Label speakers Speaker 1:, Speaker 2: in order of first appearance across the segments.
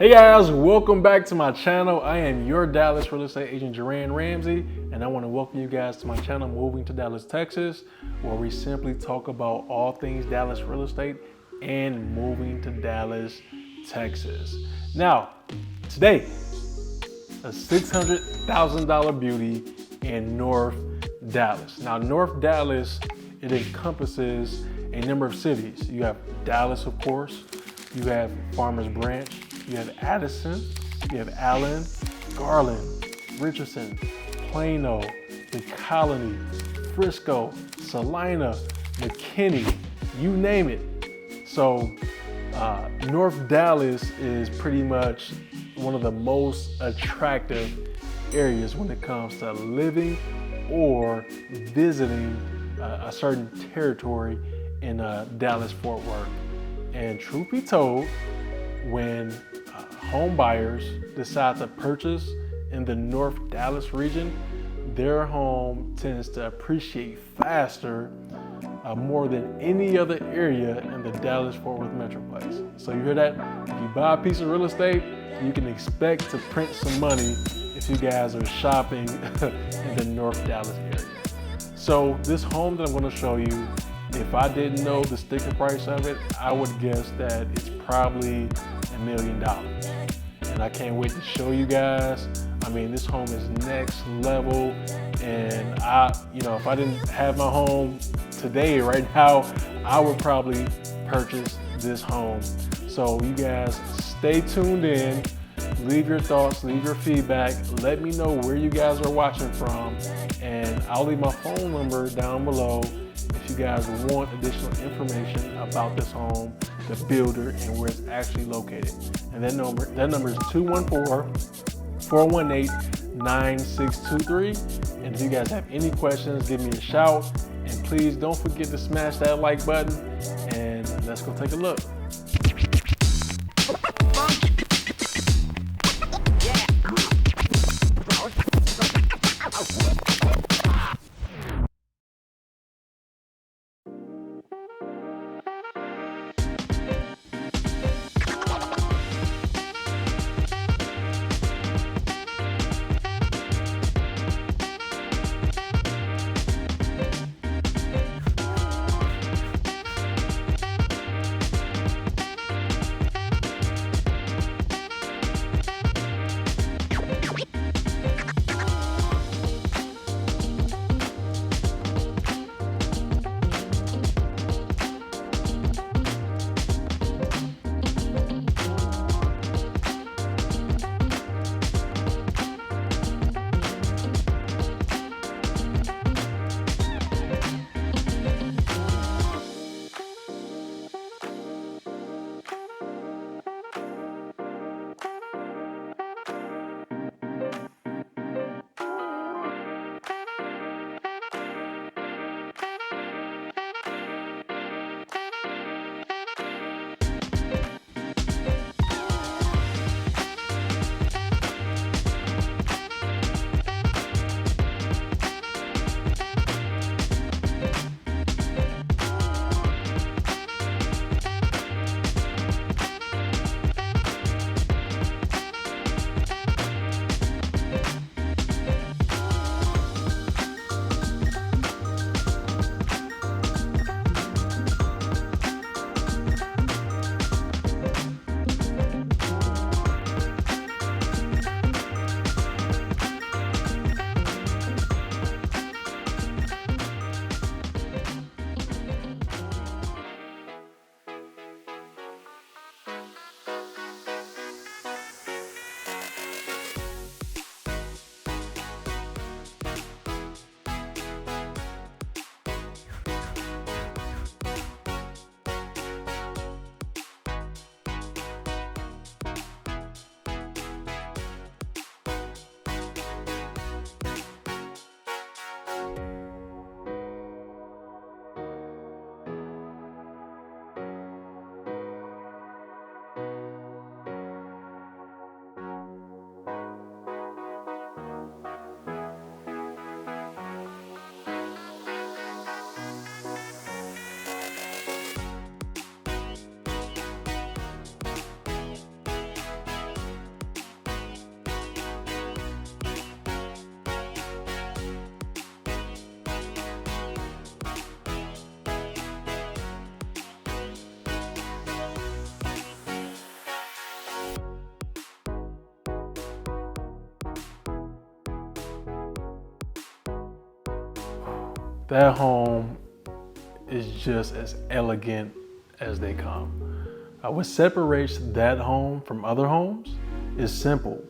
Speaker 1: Hey guys, welcome back to my channel. I am your Dallas real estate agent, Jerran Ramsey, and I want to welcome you guys to my channel, Moving to Dallas, Texas, where we simply talk about all things Dallas real estate and moving to Dallas, Texas. Now, today, a $600,000 beauty in North Dallas. Now, North Dallas, it encompasses a number of cities. You have Dallas, of course. You have Farmers Branch. You have Addison, you have Allen, Garland, Richardson, Plano, the Colony, Frisco, Salina, McKinney, you name it. So North Dallas is pretty much one of the most attractive areas when it comes to living or visiting a certain territory in Dallas-Fort Worth. And truth be told, when home buyers decide to purchase in the North Dallas region, their home tends to appreciate faster more than any other area in the Dallas-Fort Worth metroplex. So you hear that? If you buy a piece of real estate, you can expect to print some money if you guys are shopping in the North Dallas area. So this home that I'm going to show you, if I didn't know the sticker price of it, I would guess that it's probably $1 million. And I can't wait to show you guys. I mean, this home is next level. And if I didn't have my home today, right now, I would probably purchase this home. So you guys stay tuned in, leave your thoughts, leave your feedback. Let me know where you guys are watching from. And I'll leave my phone number down below if you guys want additional information about this home, the builder, and where it's actually located. And that number is 214-418-9623. And if you guys have any questions, give me a shout. And please don't forget to smash that like button. And let's go take a look. that home is just as elegant as they come. What separates that home from other homes is simple.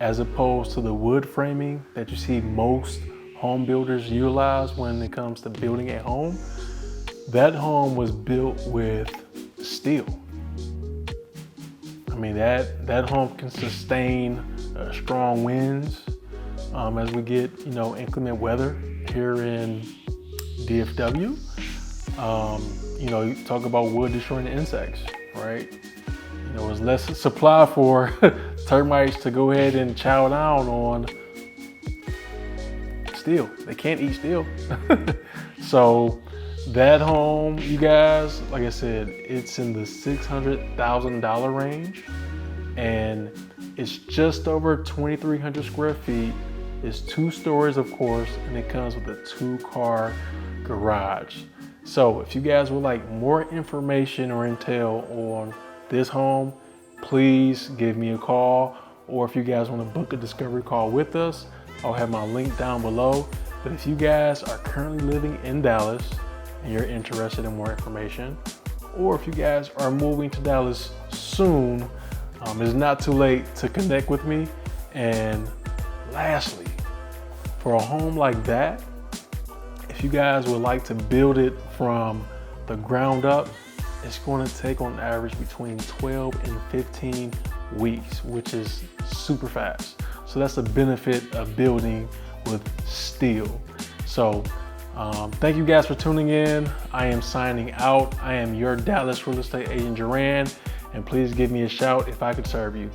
Speaker 1: As opposed to the wood framing that you see most home builders utilize when it comes to building a home, that home was built with steel. I mean, that home can sustain strong winds as we get, inclement weather here in DFW. You talk about wood destroying insects, right? There's less supply for termites to go ahead and chow down on steel. They can't eat steel. So that home, you guys, like I said, it's in the $600,000 range, and it's just over 2,300 square feet. It's 2 stories, of course, and it comes with a 2-car garage. So if you guys would like more information or intel on this home, please give me a call, or if you guys want to book a discovery call with us, I'll have my link down below. But if you guys are currently living in Dallas and you're interested in more information, or if you guys are moving to Dallas soon, it's not too late to connect with me. And lastly, for a home like that, if you guys would like to build it from the ground up, it's going to take on average between 12 and 15 weeks, which is super fast. So that's the benefit of building with steel. So thank you guys for tuning in. I am signing out. I am your Dallas real estate agent, Duran, and please give me a shout if I could serve you.